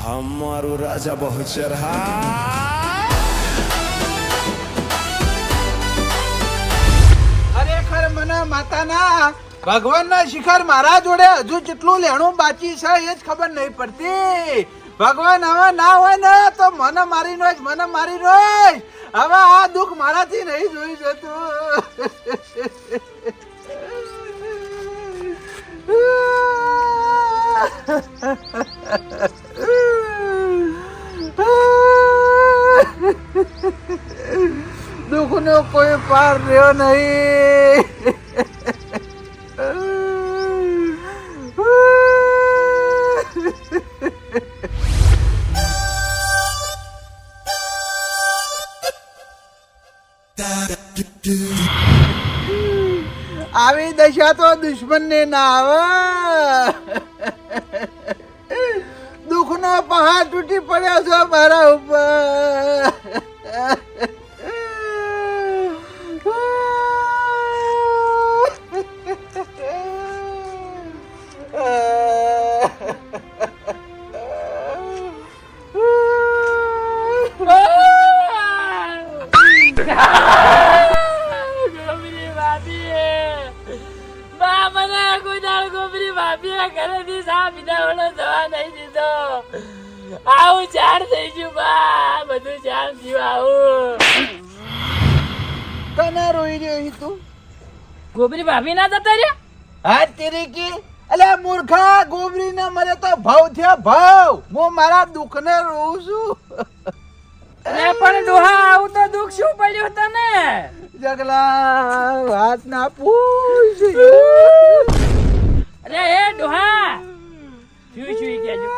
हमारू राजा बहुचर ખરેખર મને માતાના ભગવાનના શિખર મારા જોડે હજુ કેટલું લેણું બાકી છે એ જ ખબર નહીં પડતી. ભગવાન હવે ના હોય ને તો મને મારી નો હવે આ દુઃખ મારાથી નહીં જોઈ જતું. દુઃખનો કોઈ પાર રહ્યો નહીં. આવી દશા તો દુશ્મનને ના આવે. દુઃખનો પહાડ તૂટી પડ્યો છો મારા ઉપર. આવું ચાર થઈ ગયું બા, બધું ચાર થયું આવું. તને રોઈ રહ્યો તું ગોબરી ભાભી ના જતા રે. હા તેરી કી અલે મૂર્ખા, ગોબરી ને મરે તો ભાવ થયો ભાવ. હું મારા દુઃખ ને રોઉં છું. અરે પણ ડોહા આવું તો દુઃખ શું પડ્યું તને? જગલા વાત ના પૂછ. અરે એ ડોહા શું શું કેજો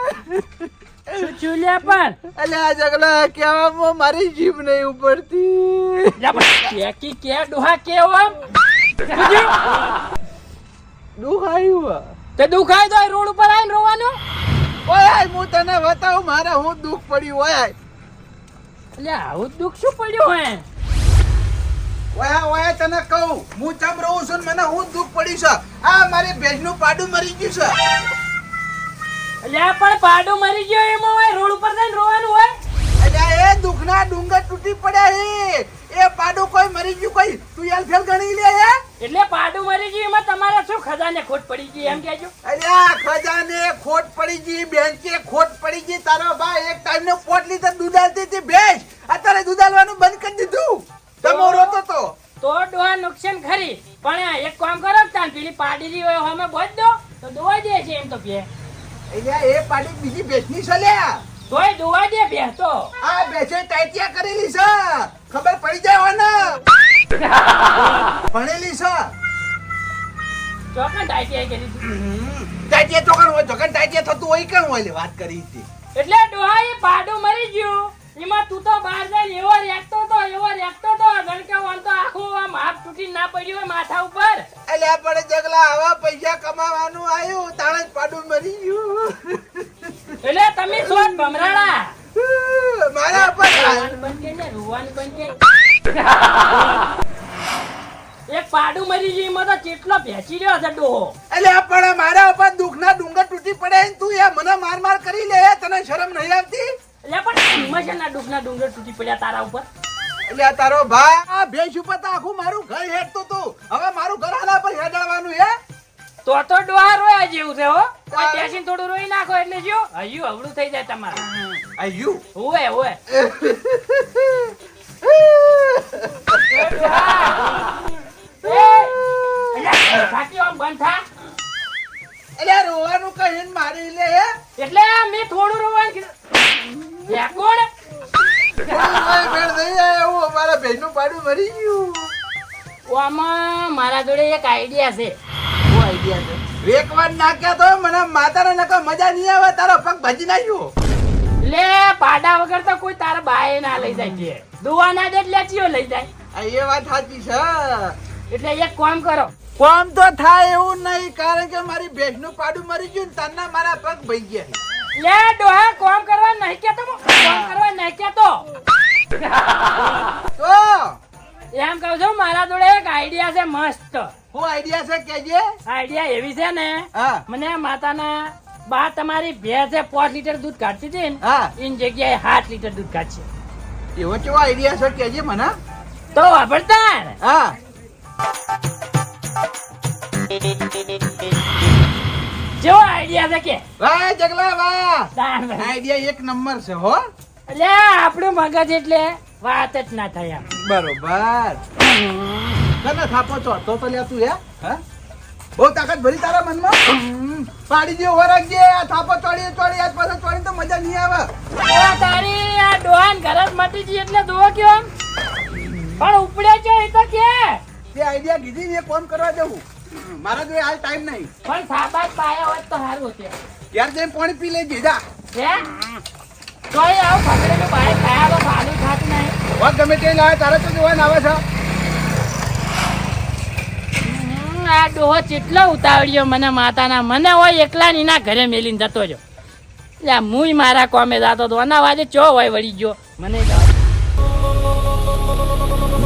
શું છું લે પણ. અલે આ જગલા કેવામાં મારી જીભ નહીં ઉપડતી. લે પણ કે કે ડોહા કેવો આમ દુઃખ આવ્યું તે દુખાય તો રોડ ઉપર આવીને રોવાનું. ઓય હું તને બતાવું મારે હું દુઃખ પડ્યું. ઓય એટલે આવું દુઃખ શું પડ્યું હે? ઓય તને કહું હું ચમ રહું છું ને મને હું દુઃખ પડ્યું છે. આ મારી ભેજનું પાડું મરી ગયું છે. એટલે પણ પાડો મરી ગયો એમાં હોય રોડ ઉપર જઈને રોવાનું હોય. અલ્યા એ દુઃખના ડુંગર તૂટી પડ્યા હે. એ પાડું કોઈ મરી ગયું કોઈ તું યાર ફેલ ગણી લે હે. એટલે પાડો મરી ગયું એમાં તમારે શું ખજાને ખોટ પડી ગઈ એમ કહેજો. અલ્યા ખજાને ખોટ પડી ગઈ, બેંકે ખોટ પડી ગઈ. તારો ભાઈ એક ટાઈમ નો પોટ લીધો દૂધ આલતી હતી ભેંસ, અત્યારે દૂધ આલવાનું બંધ કરી દીધું. તમો રોતો તો ડોહા નુકસાન ખરી પણ એક કામ કરો તાન પેલી પાડીલી હોય અમે બોજ દો તો દોવા દે છે એમ તો ભે. અલ્યા એ પાડી બીજી ભેંસની છે લ્યા. તોય દોવા દે ભે તો. આ ભેંસે ટાઈટિયા કરેલી છે, ખબર પડી જાય હોય ને. ભણેલી છે. ચોકન ટાઈટી કરી દીધું. ટાઈટિયા ચોકણ હોય, ચોકણ ટાઈટિયા થતું હોય કેમ હોય લે વાત કરી હતી. એટલે ડોહા એ પાડો મરી ગયું એમાં તું તો બહાર જઈને એવો રેખતો તો ગણકે વણ તો આખું આમ હાથ તૂટી ના પડ્યું હોય માથા ઉપર. અલ્યા પણ જગલા આવા પૈસા કમાવાનું આવ્યું તાણે જ પાડું મરી ગયું. એટલે તમે સોટ ભમરાડા મારા પર રોવાનું બંધ કરીને રોવાનું બંધ કરી. એક પાડું મરી ગયું એમાં તો કેટલો ભેસી રહ્યો છે ડોહો. અલ્યા પણ મારા ઉપર દુઃખના ડુંગર તૂટી પડે ને તું એ મને માર કરી લે. તને શરમ નહીં આવતી? એટલે પણ હિમશના ડુંગર તૂટી પડ્યા તારા ઉપર. અલ્યા તારો ભાઈ આ ભેંસ ઉપર તો આખું મારું ઘર હેડતું તું. હવે મારું ઘર આના પર હેડાડવાનું હે. તો ડોહા રોયા જેવું છે હો. કોઈ બેસીને થોડું રોઈ નાખો એટલે જો હયું હવડું થઈ જાય તમારું. આયુ ઓય ઓય અલ્યા રોવાનું કહીને મારી લે હે. એટલે મેં થોડું રોવાનું કીધું. કોણ કોઈ ભેળ નહીં આવે એવું અમારા ભેંસનું પાડું મરી ગયું. આમાં મારા જોડે એક આઈડિયા છે. શું આઈડિયા છે? વેકવાન નાખ્યા તો મને માતાને નકા મજા નહીં આવે. તારો પગ ભાજી નાખ્યો. લે પાડા વગર તો કોઈ તારા બાએ ના લઈ જાય છે. દુવા ના દે એટલે ચિયો લઈ જાય. આ એ વાત સાચી છે. એટલે એક કામ કરો. કોમ તો થાય એવું નહીં કારણ કે મારી ભેંસનું પાડું મરી ગયું ને તારના મારા પગ ભઈ ગયા. લે ડોહા કામ કરવા નહીં કેતો કામ કરવા નહીં કેતો. તો એમ કહું છું મારા જોડે એક આઈડિયા છે મસ્ત. શું આઈડિયા છે કેજે. આઈડિયા એવી છે ને હા મને માતાના બા તમારી ભેંસે 5 લીટર દૂધ કાઢતી હતી ને હા એની જગ્યાએ 7 લીટર દૂધ કાઢશે એવો કેવો આઈડિયા છે કેજે મને તો વાપરતા ને. હા જેવો આઈડિયા છે કે વાહ જગલા વાહ તાણ ભાઈ. આઈડિયા એક નંબર છે હો એટલે આપણું મગજ એટલે વાત જ ના થાય આમ. બરોબર તને થાપો ચોટતો તો લે તું હા બહુ તાકાત ભરી તારા મનમાં પાડી દે ઉભા રાખજે આ થાપો ચોડી આજ પાછો ચોડી તો મજા નહીં આવે ઓ તારી આ ડોહાન ઘર જ મટી ગઈ એટલે દોવો કયો આમ? પણ ઉપડે છે એ તો કે તે આઈડિયા કીધી ને એ કોમ કરવા જવું મારા જોડે હાલ ટાઈમ નહીં પણ સાબાદ પાયા હોત તો સારું હતું યાર જઈને પાણી પી લેજે જા હે તોય આવું પકડેલું બાય ખાયા તો સારું થાતું નહીં. વાત ગમે તે લાવે તારે તો જોવાને આવે છે આ ડોહો કેટલો ઉતાવળ્યો મને માતાના મને હોય એકલા ની ના ઘરે મેલીને જતો જો એટલે મુય મારા કોમે જાતો તો અના વાજે ચો હોય વળી ગયો મને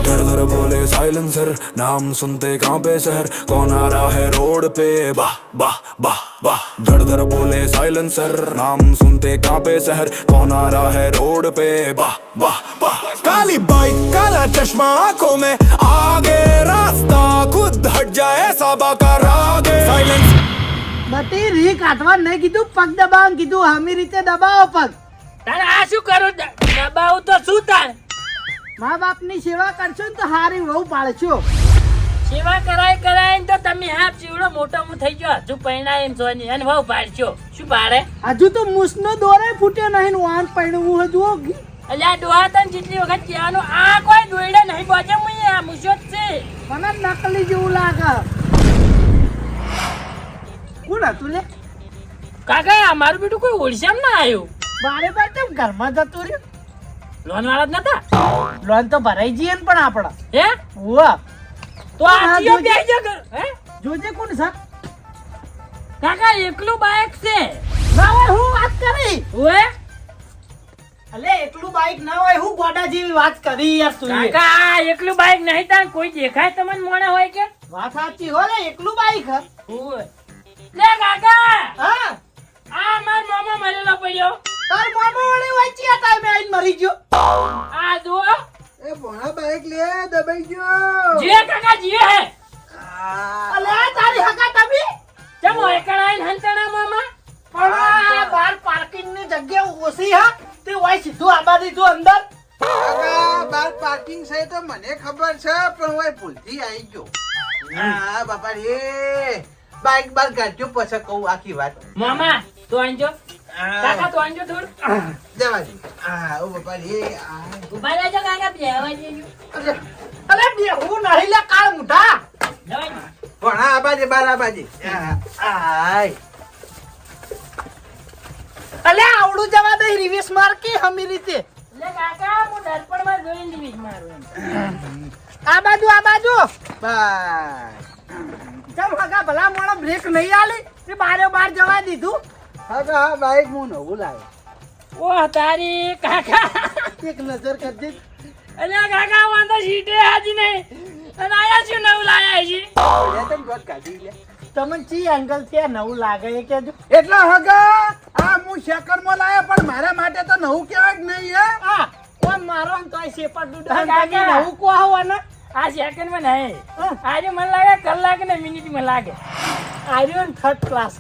धड़ धड़ बोले साइलेंसर नाम सुनते कांपे शहर कौन आ रहा है रोड पे बाह बाह बाह बाह धड़ धड़ बोले साइलेंसर नाम सुनते कांपे शहर कौन आ रहा है रोड पे बाह बाह बाह काली बाइक काला चश्मा आंखों में आगे रास्ता खुद हट जाए साबा का रागे साइलेंस બટી રી કાઢવા નહીં કીધું પગ દબાવ કીધું હમી રીતે દબાવો પગ તારે આ શું કરું દબાવું તો શું તાર મા બાપની સેવા કરશો ને તો હારી વહુ પાડશો સેવા કરાય ને તો તમે હા ચીવડો મોટો હું થઈ ગયો હજુ પૈણા એમ સોની અને વહુ પાડશો શું પાડે હજુ તો મૂસનો દોરે ફૂટ્યો નહીં વાન પૈણવું હજુ એટલે આ ડોહા તને જેટલી વખત કહેવાનું આ કોઈ દોયડે નહીં બોજે હું આ મૂછો જ છે મને નકલી જેવું લાગે કોણ હતું લે કાકા અમારું બેટું કોઈ ઓડિશામાં ના આવ્યું બારે બાર તેમ ઘરમાં જતું રહ્યું લોન વાળા જ નતા લોન તો ભરાઈ જઈએ ને પણ આપણા હે વાહ તો આ હા, જીઓ જોજે. બેસજો ઘર. હે જોજે કોણ છે કાકા એકલું બાઇક છે ના હોય હું વાત કરી ઓએ અલે એકલું બાઈક ના હોય હું ગોડા જેવી વાત કરી યાર તું એ. કાકા આ એકલું બાઇક નહીં તાન કોઈ દેખાય તમને મોણા હોય કે વાત સાચી હો લે એકલું બાઈક હે ઓએ લે કાકા હા આ માર મામા મરેલો પડ્યો તાર મામા વાળી વાંચી આ ટાઈમે આઈને મરી ગયો આ જો એ ભણા બાઈક લે દબાઈ ગયો જીએ કાકા જીએ હે અલે તારી હકા તબી ચમો એકણાઈ હંતણા મામા પણ આ બાર પાર્કિંગ ની જગ્યા ઓછી હા તે હોય સીધું આબા દીધું અંદર કાકા બાર પાર્કિંગ છે તો મને ખબર છે પણ હું ભૂલથી આવી ગયો હા બાપા રે બાઈક બાર કાઢ્યો પછી કહું આખી વાત મામા તો આંજો કાકા તો આંજો થોડું જવા દે હા ઓ બાપા રે ઉભા રહેજો કાકા બેહવા જેજો અલે બે હું નહીં લે કાળ મુઠા જવાય પણ આ બાજે બાર આ બાજે આય અલે આવડું જવા દે રિવેશ માર કે હમી રીતે લે કાકા હું દર્પણમાં જોઈને દીવીશ મારું એમ. આ બાજુ બાય ચમ હગા ભલા મોણો બ્રેક નહીં આલી તે બારે બાર જવા દીધું હા બાઈક હું નવું લાવ્યો ઓ તારી કાકા એક નજર કરજે અલ્યા કાકા વાંધો સીટે હાજી નહીં અને આયા છું નવું લાયા છે લે તમ ગોટ કાઢી લે તમને ચી એંગલ થી નવું લાગે એ કેજો એટલા હગા આ હું શેકરમાં લાવ્યો પણ મારા માટે તો નવું કહેવાય જ નહીં હે આ કોણ મારો ને તોય સેપટ કાકા. દુડા નવું કો આવવાના આ સેકન્ડમાં નહીં આજે મને લાગે કલાક ને મિનિટમાં લાગે આર્યન થર્ડ ક્લાસ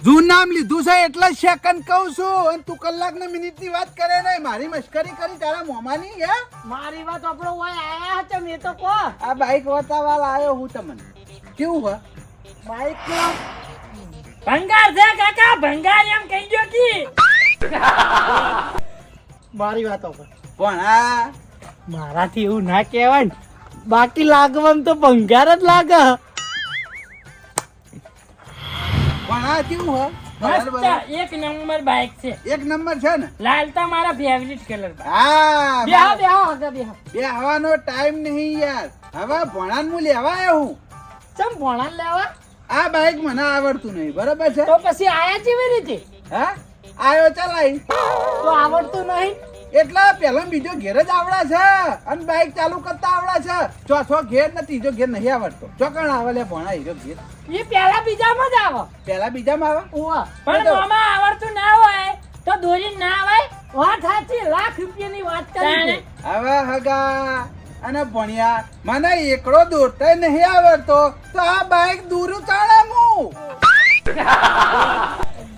જૂન નામ લીધું છે એટલે જ સેકન્ડ કહું છું અને તું કલાક ને મિનિટ ની વાત કરે નહીં મારી મશ્કરી કરી તારા મોમાની હે મારી વાત આપણો હોય આયા હતા મેં તો કો આ બાઈક વતાવા લાવ્યો હું તમને કેવું હે બાઈક ભંગાર છે કાકા ભંગાર એમ કહી દો કી મારી વાત ઉપર પણ આ મારાથી એવું ના કહેવાય ને બાકી લાગવામાં તો ભંગાર જ લાગે પણ આ કેવું હે મસ્ત એક નંબર બાઇક છે એક નંબર છે ને લાલ તો મારા ફેવરિટ કલર હા બેહો બેહો આગળ બેહો બે હવાનો ટાઈમ નહીં યાર હવે ભણાન હું લેવા આવ્યો હું ચમ ભણા લેવા આ બાઈક મને આવડતું નહીં બરાબર છે તો પછી આયા કેવી રીતે હા આવ્યો ચલાઈ તો આવડતું નહીં એટલે પેલો બીજો ઘેર જ આવડા છે અને બાઈક ચાલુ કરતા આવડા છે ચોથો ઘેર ને ત્રીજો ઘેર નહીં આવડતો ચોકણ આવે લે ભણા હીરો ઘેર એ પેલા બીજામાં જ આવો પેલા બીજામાં આવે ઓવા પણ મામા આવડતું ના હોય તો દોરી ના આવે વાત સાચી લાખ રૂપિયાની વાત કરી હવે હગા અને ભણ્યા મને એકડો દોરતા નહીં આવડતો તો આ બાઈક દૂર ચાલે હું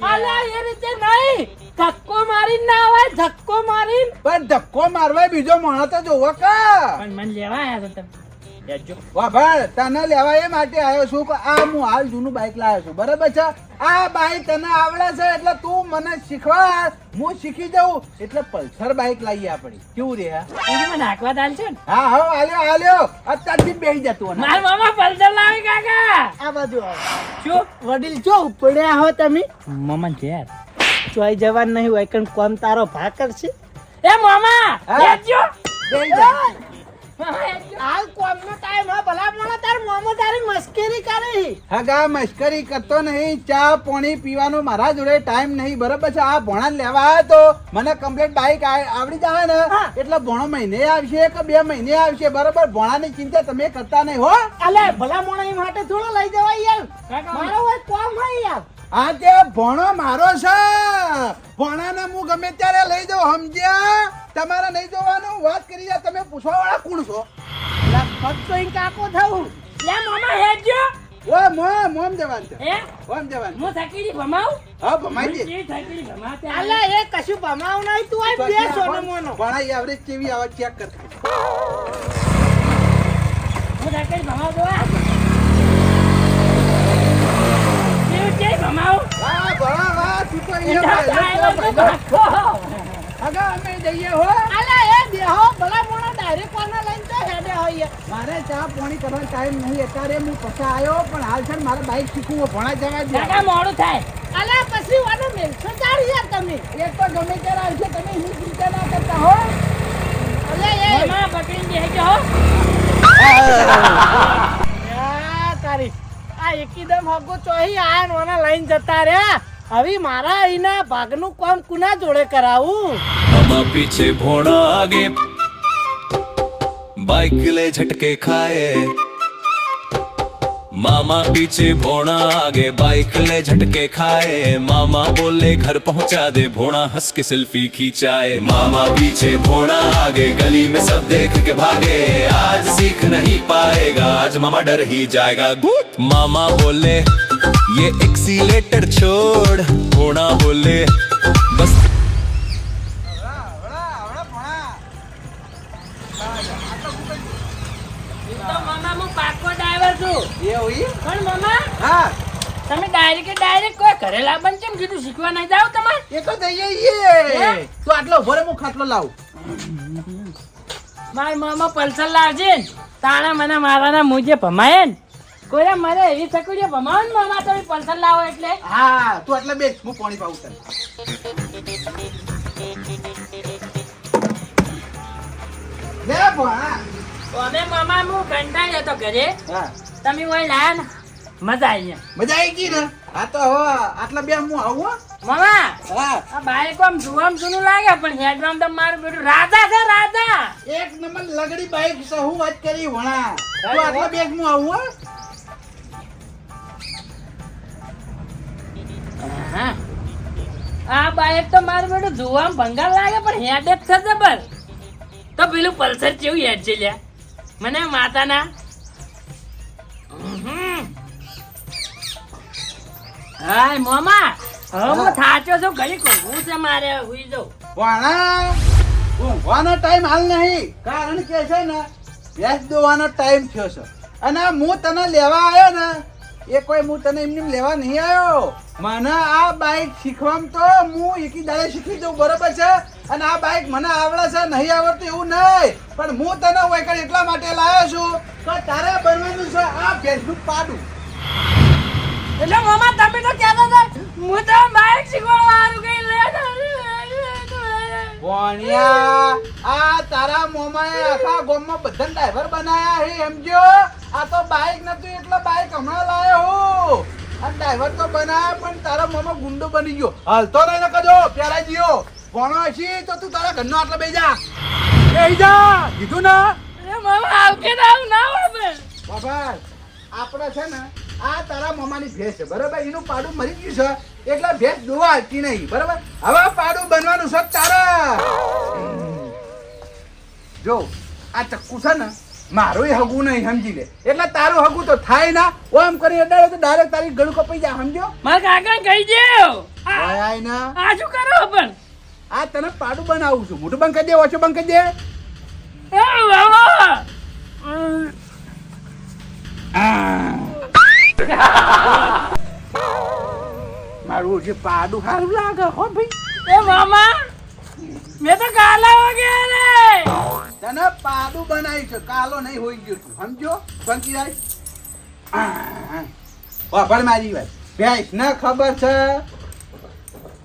અલા એ રીતે નહીં ધક્કો મારીને ના આવે ધક્કો મારીને પણ ધક્કો મારવા બીજો માણસ તો જોવો કા પણ મને લેવા આવ્યા છો તમે લેજો વાહ ભાઈ તને લેવા એ માટે આવ્યો છું કે આ હું હાલ જૂનું બાઈક લાવ્યો છું બરાબર છે આ બાઈક તને આવડે છે એટલે તું મને શીખવા હું શીખી જાઉં એટલે પલ્સર બાઈક લાવીએ આપણે કેવું રે હા મને નાખવા દાલ છે ને હા હાલ્યો અત્યારથી બેસી જતું માર મામા પલ્સર લાવી કાકા આ બાજુ આવો. શું વડીલ જો ઉપડ્યા હો તમે મામા ઘેર ચોઈ જવાન નહીં હોય કણ કોમ તારો ભા કરશે એ મામા હા? લેજો બેસી જા. હાલ કોમનો ટાઈમ હા ભલા મોણા તાર મોમો તારી મસ્કરી કરે હગા મશ્કરી કરતો નહીં ચા પાણી પીવાનો મારા જોડે ટાઈમ નહીં બરાબર છે આ ભોણા લેવા આવ્યો તો મને કમ્પ્લીટ બાઈક આવડી જાય ને હા. એટલે ભોણો મહિને આવશે કે 2 મહિને આવશે બરાબર ભોણાની ચિંતા તમે કરતા નહીં હો અલે ભલા મોણા એ માટે થોડો લઈ જવાય યાર કાકા, મારો હોય કોમ હોય યાર આ તે ભોણો મારો છે ભોણાને હું ગમે ત્યારે લઈ જાઉં સમજ્યા તમારે નહીં જોવાનું વાત કરી જા તમે પૂછવા વાળા કોણ છો લગભગ તો ઈ કાકો થવું લે મામા હેજો ઓ મોમ જવાન છે એ મોમ જવાન હું થકીડી ભમાવું હા ભમાઈ દે હું થકીડી ભમાતે અલે એ કશું ભમાવ નહીં તું આ બે સોનો મોનો ભણા એવરેજ કેવી આવે ચેક કર હું થકીડી ભમાવ દો કેવું છે ભમાવું વાહ ભણા વાહ તું તો આગા અમે જઈએ હો અલે એ દેહો ભલા મોણા ડાયરેક્ટ કોને લઈને તો હેડે હોય મારે ચા પાણી કરવાનો ટાઈમ નહીં અત્યારે હું પછા આવ્યો પણ હાલ છે ને મારે બાઈક શીખવું હોય, ભણા જવા દે કાકા મોડું થાય અલે પછી વાનો મેલશો ચાડી યાર તમે એક તો ગમે ત્યારે આવશે તમે એની ચિંતા ના કરતા હો અલે એ મામા પકડીને બેસજો હો આ તારી આ એકદમ હગો ચોહી આ નોના લઈને જતા રહ્યા હવે મારા અહીંના ભાગનું કામ કુના જોડે કરાવું मामा पीछे भोड़ा आगे बाइक ले झटके खाए मामा पीछे भोड़ा आगे बाइक ले झटके खाए मामा बोले घर पहुंचा दे भोड़ा हंस के सेल्फी खींचाए मामा पीछे भोड़ा आगे गली में सब देख के भागे आज सीख नहीं पाएगा आज मामा डर ही जाएगा मामा बोले ये एक्सीलेटर छोड़ भोड़ा बोले बस તો મામા હું પાકો ડ્રાઈવર છું એવું ઈ? પણ મામા હા તમે ડાયરેક્ટ કોઈ ઘરે લાવવાનું કેમ કીધું શીખવા નહીં જાવ તમારે એ તો જઈએ હે? તો આટલો ઉભો રે હું ખાટલો લાવું મારા મામા પલ્સર લાવજે ને તાણા મને મારાના મુજે ભમાય ને કોઈ મારે એવી છકડીઓ ભમાવો ને મામા તમે પલ્સર લાવો એટલે હા તું એટલે બેસ હું પાણી પાઉં તને લે ભણા તો અમે મામા હું કંટાળ્યો હતો ઘરે હા તમે ઓય લાયા ને મજા આવી મજા આવી ગઈ ને હા તો હવે આટલા બે હું આવું હો. મામા હા આ બાઈક આમ જોવામાં જૂનું લાગે પણ હેડમાં તો મારું બેટું રાજા છે રાજા એક નંબર લગડી બાઈક છે હું વાત કરી ભણા તો આટલા બે હું આવું હો. હા. આ બાઈક તો મારું બેટું જોવામાં ભંગાર લાગે પણ હેડ જ છે જબર તો પેલું પલ્સર કેવું હેડ છે લ્યા મને માતાના હાય મામા હવે હું થાચો છું ઘડી હું છે મારે હુઈ જાઉં ભણા ઊંઘવાનો ટાઈમ હાલ નહીં કારણ કે છે ને ભેંસ દોવાનો ટાઈમ થયો છે અને હું તને લેવા આવ્યો ને એ કોઈ હું તને એમને લેવા નહીં આવ્યો મને આ બાઈક શીખવામાં તો હું એકી દાડે શીખી દઉં બરોબર છે અને આ બાઈક મને આવડે છે નહીં આવડતું એવું નહીં પણ હું તને વૈકણ એટલા માટે લાવ્યો છું કે તારે બનવાનું છે આ ભેંસનું પાડું એટલે મામા તમે તો કહેતા હતા હું તો બાઈક શીખવાડવાનું કઈ લે ભણ્યા આ તારા મોમાએ આખા ગામમાં બધા ડ્રાઈવર બનાયા હે સમજો આ તો બાઈક નતું એટલે બાઈક હમણાં લાયો હું આ ડ્રાઈવર તો બનાયા પણ તારા મોમાં ગુંડો બની ગયો હાલતો નહીં કજો પ્યારા જીઓ ભણો હશી તો તું તારા ઘરનો આટલા બેસી જા બેસી જા કીધું ને મામા આવકે ના ના હોય બાબા આપણે છે ને આ તારા મામાની ભેંસ છે બરાબર, એનું પાડું મરી ગયું છે એટલે ભેંસ દોવા આવતી નહીં બરાબર. હવે પાડું બનવાનું છે તારા. જો આ ચક્કુ છે ને મારું હગું નહીં સમજી લે, એટલે તારું હગું તો થાય ના. ઓમ કરી અડાડે તો ડાયરેક્ટ તારી ગળું કપાઈ જાય, સમજો. મારા કાકા કહી દેવ આય ના આ શું કરો પણ આ તને પાડું બનાવું છું. મોટું બંધ કરી દે, ઓછું બંધ કરી દે. એ બાબા મારું જે પાડું સારું લાગે હો ભાઈ. એ મામા મેં તો કાલા વગેરે રે તને પાડું બનાવી છે, કાલો નહીં હોઈ ગયો તું, સમજો પંકીરાજ. વાપર મારી વાત, ભેંસ ને ખબર છે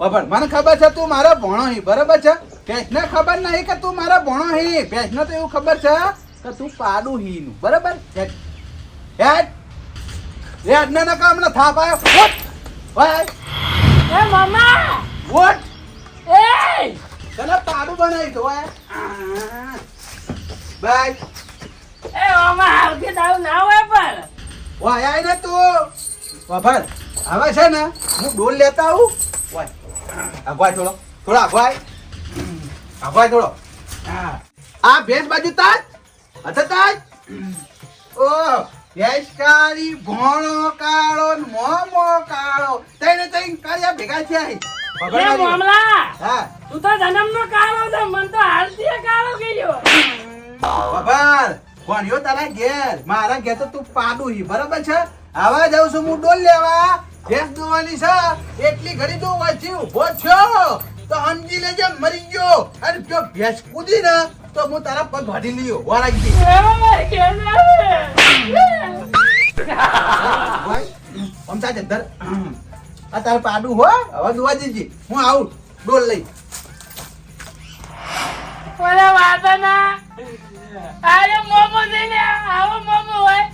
વાપર, મને ખબર છે તું મારો ભણો હી બરાબર છે. ભેંસ ને ખબર નહીં કે તું મારો ભણો હી. ભેંસ ને તો એવું ખબર છે કે તું પાડું હી નું બરાબર. હેડ ને કામ ને થાપ આવ્યો. એ મામા વોટ એ તને પાડું બનાવી તો બાય. એ મામા આવતી દાવ ના હોય પણ વાય આય ને તું વાભર. હવે છે ને હું ડોલ લેતા આવું. વાય આગવાય થોડો થોડો આગવાય થોડો. આ ભેંસ બાજુ તાજ હતા તાજ. ઓ ભેંસ કાળી ભોણો કાળો ને મોમો કાળો તઈને કાળિયા ભેગા થયા. એ મામલા હા તું તો જન્મનો કાળો છે, મન તો હાલતી કાળો ગયો. બાબર ભણ્યો તારા ઘેર, મારા ઘેર તો તું પાડું હી બરાબર છે. હવે જાઉં છું હું ડોલ લેવા, ભેંસ દોવાની છે. એટલી ઘડી તું વચ્ચે ઉભો છો તો સમજી લેજે મરી ગયો. અને જો ભેંસ કૂદી ને તો હું તારા પગ વાઢી લ્યો વારાગી. અમતા જંદર આ તારું પાડું હો. હવે દોવા દીજી, હું આવું ડોલ લઈ. ઓલા વાતના આરે મોમો દઈને આવો મોમો હોય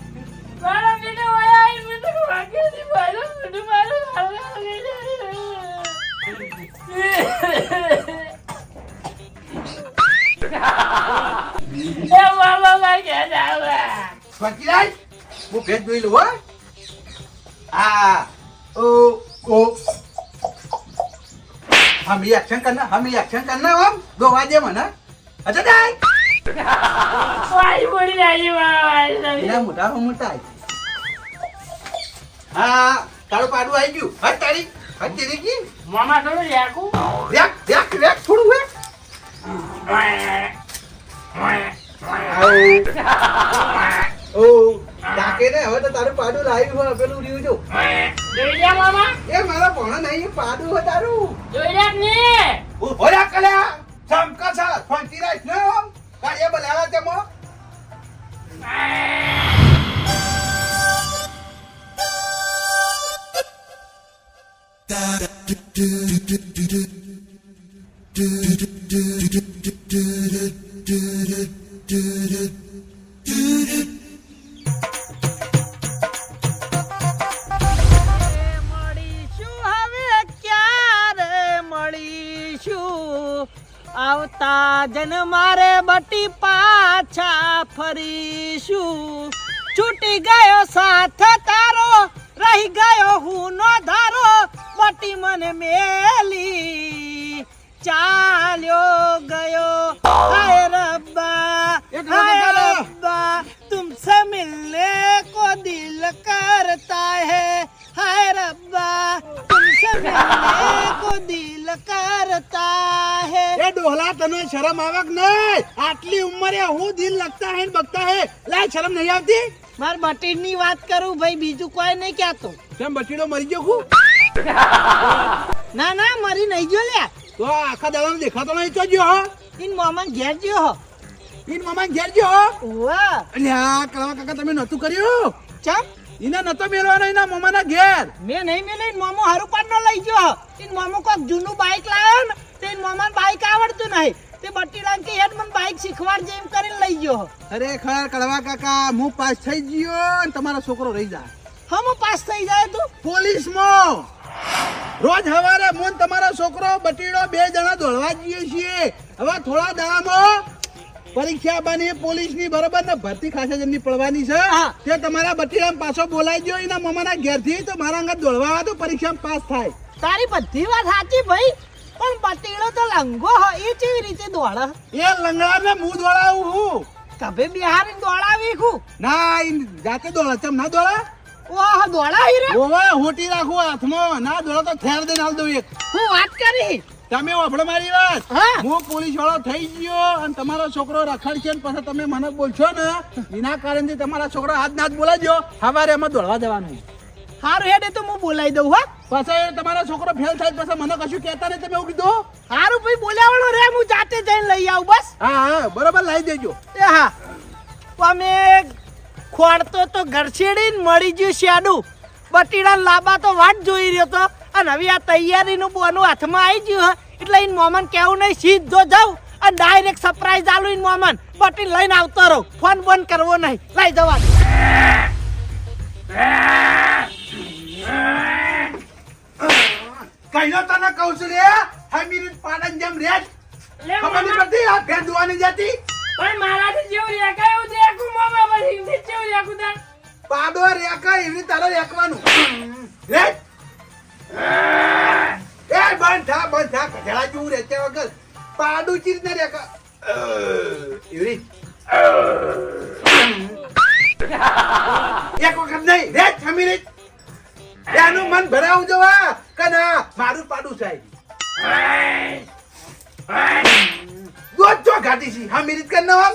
મારા બીને હોય આઈ મે તો વાગે ની ભાઈ મને મારો એ મામા ભાઈ કે જાવા ફકીરાજ હું ભેંસ દોઈ લઉં હો. આ ઓ ઓ हम एक्शन करना हम दो वाजे मना. अच्छा दाई વાઈ બોડી આવી વાઈ એના મોટા હા તારું પાડું આવી ગયું. હટ તારી હટ તેરી કી મામા તો લેકુ રેક થોડું હે. ઓ ડાકે ને હવે તો તારું પાડું લાવ્યું હોય પેલું રહ્યું જો. જોઈ લે મામા એ મારા ભણો નહીં પાડું હોય તારું. જોઈ લે ને ઓલા કલા ચમકા ફંકી રાખ ને આમ કાય બોલાવા તેમો. આવતા જન્મારે બટી પાછા ફરીશું. છૂટી ગયો સાથ તારો, રહી ગયો હું નો ધારો, બટી મને મેલી ચાલ્યો ગયો. હાય રબ્બા तुमसे मिलने को दिल करता है. हाय रब्बा तुमसे मिलने को दिल करता है. એ ડોહલા તને શરમ આવે કે નહીં? આટલી ઉંમરે હું દિલ લગતા હે ને બગતા હે, લાય શરમ નહીં આવતી? માર બટીર ની વાત કરું ભાઈ, બીજું કોઈ નહીં કહેતો. કેમ બટીડો મરી ગયો હું? ના ના મરી નહીં ગયો લ્યા. તો આખા દાડામાં દેખાતો નહીં તો ગયો હો. ઇન મોમાં ઘેર ગયો હો. ઈન મામા ઘેર ગયો. વાહ અલ્યા કળવા કાકા તમે નતું કર્યું? ચમ ઈના નતો મેલવાનો એના મામાના ઘેર. મેં નહીં મેલે ઇન મોમો હારું પાડ નો લઈ ગયો. ઇન મોમો કોક જૂનું બાઈક લાવ્યો ને તે ઇન મોમાન બાઈક આવડતું નહીં. તે બટીરાન કે હેડ મને બાઈક શીખવાડ જેમ કરીને લઈ ગયો. અરે ખર કળવા કાકા હું પાસ થઈ ગયો અને તમારો છોકરો રહી જાય. હમ પાસ થઈ જાય તું પોલીસમાં રોજ સવારે મોન તમારો છોકરો બટીડો બે જણા દોડવા જઈએ છીએ. હવે થોડા દાડામાં પરીક્ષા બની પોલીસની બરોબર ને ભરતી ખાસા જણની પડવાની છે. હા. તે તમારા બટીરામ પાછો બોલાઈ ગયો એના મમાના ઘેરથી તો મારા અંગત દોડવા આવે તો પરીક્ષામાં પાસ થાય. તારી બધી વાત સાચી ભાઈ, પણ બટીડો તો લંગો હોય એ કેવી રીતે દોડે? એ લંગડાને હું દોડાવું હું. કભે બિહારી દોડાવી હું ના ઈ જાતે દોડે ચમ ના દોડે. ઓહ દોડાવી રે. ઓવે હોટી રાખું હાથમાં ના દોડે તો ઠેર દઈને હાલ દઉં એક. હું વાત કરી. તમે વાપડો મારી વાત. હા. હું પોલીસ વાળો થઈ ગયો અને તમારો છોકરો રખડશે ને પછી તમે મને બોલશો ને એના કારણથી તમારા છોકરો હાથ નાથ બોલાવજો. સવારે એમાં દોડવા જવાનું. હારું હેડે તો હું બોલાવી દઉં હા. પછી તમારો છોકરો ફેલ થાય પછી મને કશું કહેતા નહીં. તમે એવું કીધું. હારું ભાઈ બોલાવવાનો રે, હું જાતે જઈને લઈ આવું બસ. હા હા બરોબર લાવી દેજો. એ હા અમે ખોડતો તો ઘરછેડીને મળી ગયું શેડું. બટીડા લાંબા તો વાટ જોઈ રહ્યો તો અને હવે આ તૈયારીનું બોનું હાથમાં આવી ગયું હે એટલે ઈન મોમન કેવું નહીં, સીધો જાઉં અને ડાયરેક્ટ સરપ્રાઈઝ આલું ઈન મોમન. બટી લઈને આવતો રહું, ફોન બંધ કરવો નહીં, લઈ જવા. કઈનો તને કહું છું રે હા મિનિટ પાડન જેમ રે લે ખબર નહીં પડતી આ ભેંસ દોવાની જતી. પણ મારાથી જેવું રેખાયું દેખું મામા પછી જેવું રેખું તાર પાડો રેકા એવી તારે રેકવાનું રે. એ બંધ થા ગધેડા જેવું રેચ્યા વગર પાડું ચીજ ને રેકા એવી એક વખત નહીં રે છમી રે એનું મન ભરાવું જવા કે ના મારું પાડું સાહેબ દોધ ચો ઘાટી છી હા મિનિટ કર ના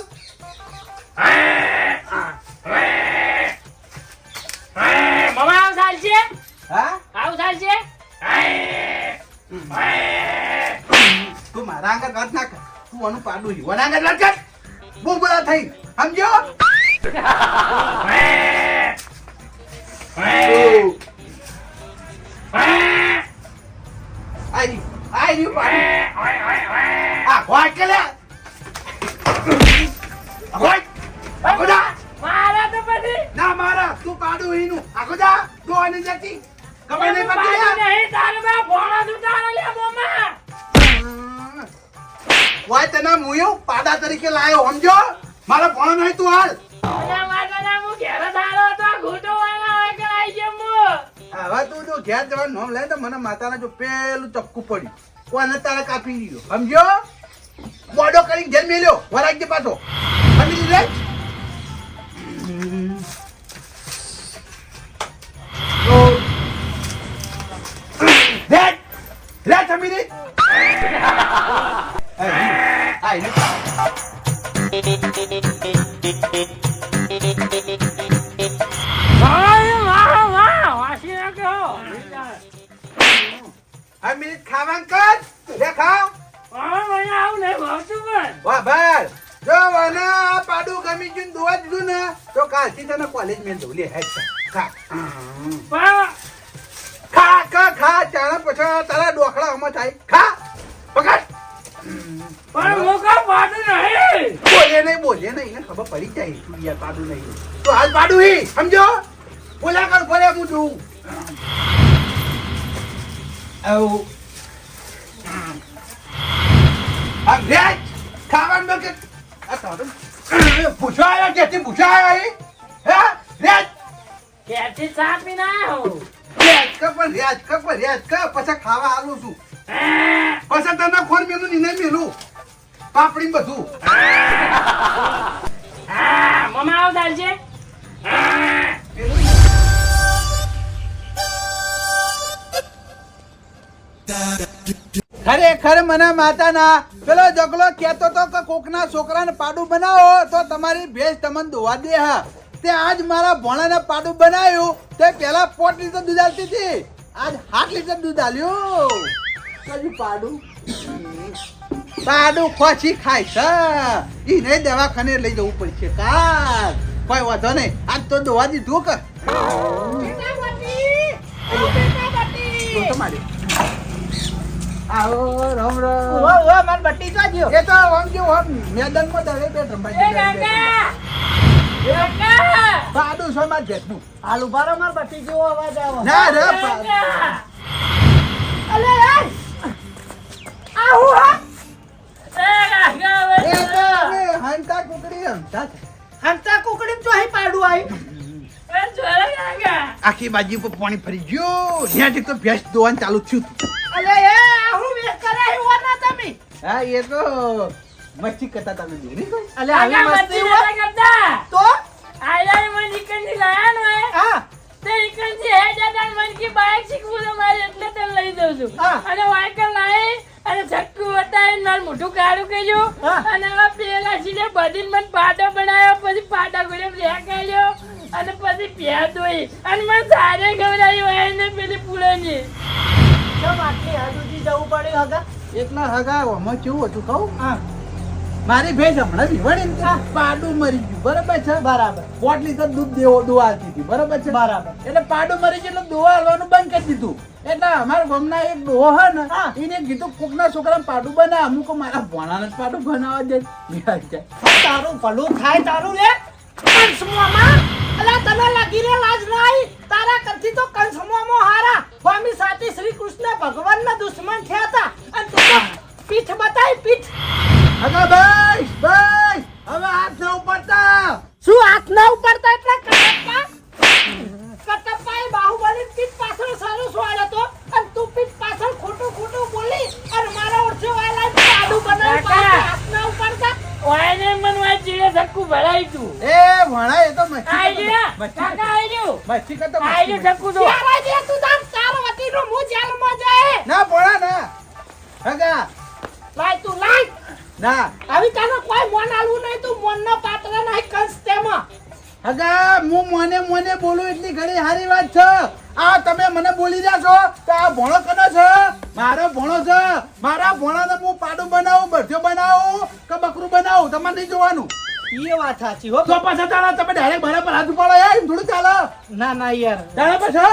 મામા આવ ચાલશે હા આવ ચાલશે તું મારા આગળ વાત ના કર. તું આનું પાડું છે વના આગળ વાત કર. બોબડા થઈ સમજો. આઈ પાડું આ હોય કે લે હોય આખોદા મારા તો પછી ના મારા તું પાડું હીનું આખોદા તો આને જતી ખબર નહીં પડતી યાર. નહીં તારે મેં ભોળા સુધારા લે મામા વાય તને મુયો પાડા તરીકે લાયો સમજો. મારા ભણો નહીં તું હાલ. ઓલા માતાના હું ઘેર ધારો તો ઘૂંટો વાળા હોય કે આઈ ગયો હું હવે તું જો ઘેર જવાનું નામ લે તો મને માતાના જો પેલું ચક્કુ પડ્યું કોને તારે કાપી દીધો સમજો. મોડો કરીને ઘેર મેલ્યો વરાગ દે પાછો સમજી લે. રે સમી રે વાસી નાખ્યો આ મિનિટ ખાવાનું કર લે ખાવ. મને આવું નહીં ભાવતું પણ વાહ ભાઈ જો મને આ પાડું ગમી ગયું ને દોવા દીધું ને તો કાલથી તને કોલેજ મેં દઉં લે હેડ ખા ખા ખા ખા ચાણા પછી તારા ડોખડા આમાં થાય ખા પકડ. પણ મોકા પાડું નહીં બોલે નહીં ને ખબર પડી જાય તું યાર પાડું નહીં તો હાલ પાડું હી સમજો. બોલ્યા કર બોલે હું જોઉં આવું આ ભેજ ખાવાનું કે આ તારું પૂછવા આવ્યા ક્યાંથી પૂછવા આવ્યા હે ભેજ ક્યાંથી ચા પીને આવ્યો રેજ કર પછી ખાવા આલું છું પછી તને ખોર મેલું નીને મેલું પાપડી બધું. મમ્મા આવ ચાલશે ખરેખર મને માતાના પેલો જગલો કહેતો તો કે કોકના છોકરાને પાડું બનાવો તો તમારી ભેંસ તમને દોવા દે હા. તે આજ મારા ભોણાને પાડું બનાવ્યું તે પેલા 5 લીટર દૂધ આલતી હતી આજ 7 લીટર દૂધ આલ્યું. કયું પાડું ખોચી ખાય છે ઈને દવાખાને લઈ જવું પડશે કાલ. કોઈ વાંધો નહીં આજ તો દોવા દીધું કે આવો રામ રામ. માર બટ્ટી તો જ્યો. એ તો આમ જો મેદાનમાં દરે બે રંબાઈ પાડું છો માં જેટલું હાલ ઉભારો માર બટ્ટી જેવો અવાજ આવે. ના રે અલે આવું હા એ તો હવે હંતા આખી બાજુ પર પાણી ફરી ગયું ત્યાં તો ભેંસ દોવાનું ચાલુ થયું હતું. અલે એ આહું વેચ કરે હોના તમે. હા એ તો મસ્તી કરતા તમે જોઈ ને? અલે આવી કાકા મસ્તી મસ્તી હોય નતા કરતા. તો આયરા મને ઇકનથી લાયા ને હોય. હા તે ઇકનથી હે જતા મન કી બાઇક શીખવું તો મારે એટલે તને લઈ દઉં છું. હા. અને વાયકલ લાવી અને ચક્કુ બતાવી મારું મોઢું કાળું કર્યું. હા. અને હવે પેલા સીધે બધીને મને પાટો બનાવ્યો, પછી પાટા ગોળે ફેંકાયો અને પછી પ્યા ધોઈ અને મને સારે ખવડાવ્યું હોય ને પેલી પુલોની. કેમ આટલી હદ સુધી જવું પડ્યું હગા? એટલા હગા આમાં કેવું હતું કહું? હા મારી ભેંસ હમણાં વિવડી ને પાડું મરી ગયું બરાબર છે. બરાબર 5 લીટર દૂધ દોવા આવતી હતી બરાબર છે. બરાબર. એટલે પાડું મરી ગયું એટલે દોવા આવવાનું બંધ કરી દીધું. એટલે અમારા ગામના એક ડોહો હે ને હા. એને કીધું કોકના છોકરાને પાડું બનાવ. અમુક મારા ભણાને જ પાડું બનાવવા દે. નિહાળ જાય. તારું ભલું થાય તારું લે કંસમોમાં. અલા તને લાગી રે લાજ નહીં. તારા કરતી તો કંસમોમાં હારા સ્વામી સાતી શ્રી કૃષ્ણ ભગવાનના દુશ્મન થયા હતા અને તું તો પીઠ બતાય પીઠ. હગા ભાઈ ભાઈ હવે હાથ ન ઉપાડતા. શું હાથ ના ઉપાડતા એટલે કટપ્પા કટપ્પા એ બાહુબલી પીઠ પાછળ સારું સ્વાડ હતો અને તું પીઠ પાછળ ખોટું ખોટું બોલી અને મારા ઓછો વાલા પાડું બનાવી કાકા. હાથ ના ઉપાડતા. ઓયને મને વાય ચીડે ચક્કુ ભરાઈ તું. એ ભણા એ તો આઈ ગયા મસ્તી કાકા આઈ ગયો. મસ્તી કરતો આઈ ગયો મસ્તી. ચક્કુ તો. ત્યારે જે તું તાર વતીનો મું જેલમાં જાય. ના ભણા ના હગા લાય તું લાય. ના આવી તને કોઈ મોન આલવું નહીં તું મોનનો પાત્ર નહીં કંસ તેમાં. હગા હું મને બોલું એટલી ઘણી સારી વાત છે. આ તમે મને બોલી રહ્યા છો તો આ ભણો કનો છે? મારો ભણો છે. મારા ભણોને હું પાડું બનાવું, બરથ્યો બનાવું કે બકરું બનાવું તમારે નહીં જોવાનું. એ વાત સાચી હો. તો પાછા ચાલો તમે ડાયરેક્ટ બરાબર હાથ ઉપાડો યાર એમ થોડું ચાલે. ના ના યાર ચાલો પાછો.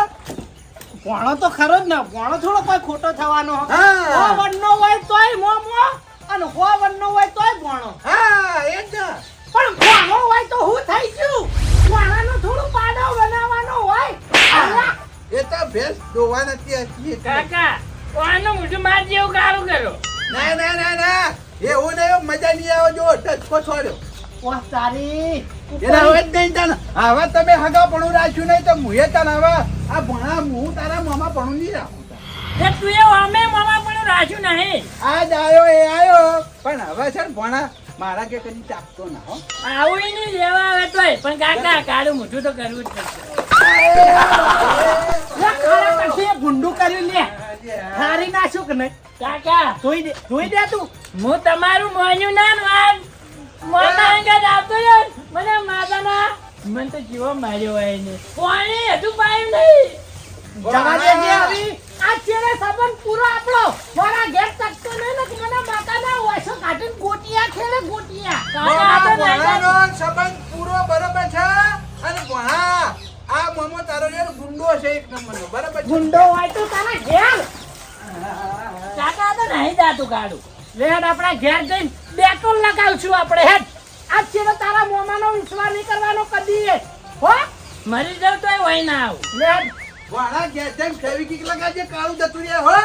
ભણો તો ખરો જ ને ભણો થોડો કોઈ ખોટો થવાનો. હા. હો વનનો હોય તોય મોમો અને હો વનનો હોય તોય ભણો. હા એ જ ને. પણ ભણો હોય તો હું થઈ ગયું. ભણાનું થોડું પાડો બનાવવાનો હોય. અલા, એ તો ભેંસ દોવા નથી હતી એટલે. કાકા ઓયનું મોઢું માર જેવું કાળું કરો. ના ના ના ના એવું નહીં મજા નહીં આવે જો ટચકો છોડ્યો. વાહ તારી એના હવે જ નહીં તાને. હવે તમે હગા પણ રાખ્યું નહીં તો મુએ તાને હવે આ ભણા હું તારા મામા પણ નહીં રાખું તાને. તે તું એ અમે મામા પણ રાખ્યું નહીં. આજ આયો એ આયો પણ હવે છે ને ભણા મારા કે કદી ચાપતો ના હો. આવું નહીં લેવા આવે તોય પણ કાકા કાળું મોઢું તો કરવું જ પડશે. લે ખાલા પછી ગુંડું કર્યું લે. હારી નાખ્યું કે નહીં? કાકા જોઈ દે તું. હું તમારું મોન્યું ના માન મોના અંગત આવતો રહ્યો મને માતાના મને તો જીવો માર્યો હોય ને પાણી હજુ પાયું નહીં. જવા દેજે આવી. આ ચેડે સંબંધ પૂરો આપણો. મારા ઘેર તકતો નહીં ને કે મને માતાના ઓછો કાઢીને ગોટિયા ખેલે ગોટિયા. કાકા આ તો નહીં ભણાનો સંબંધ પૂરો બરોબર છે અને ભણા આ મામો તારો યાર ગુંડો છે એક નંબરનો બરોબર છે. ગુંડો હોય તો તારા ઘેર. કાકા આ તો નહીં જાતું કાળું. લેડ આપણા ઘેર જઈને ડેટોલ લગાવશું આપણે હેડ. આ ચેડે તારા મોમાનો વિશ્વાસ નહીં કરવાનો કદી. હો મરી જાવ તોય હોય ના આવું. લેડ ભણા ઘેર જઈને ફેવિકિક લગાવજે કાળું જતું રહે હો.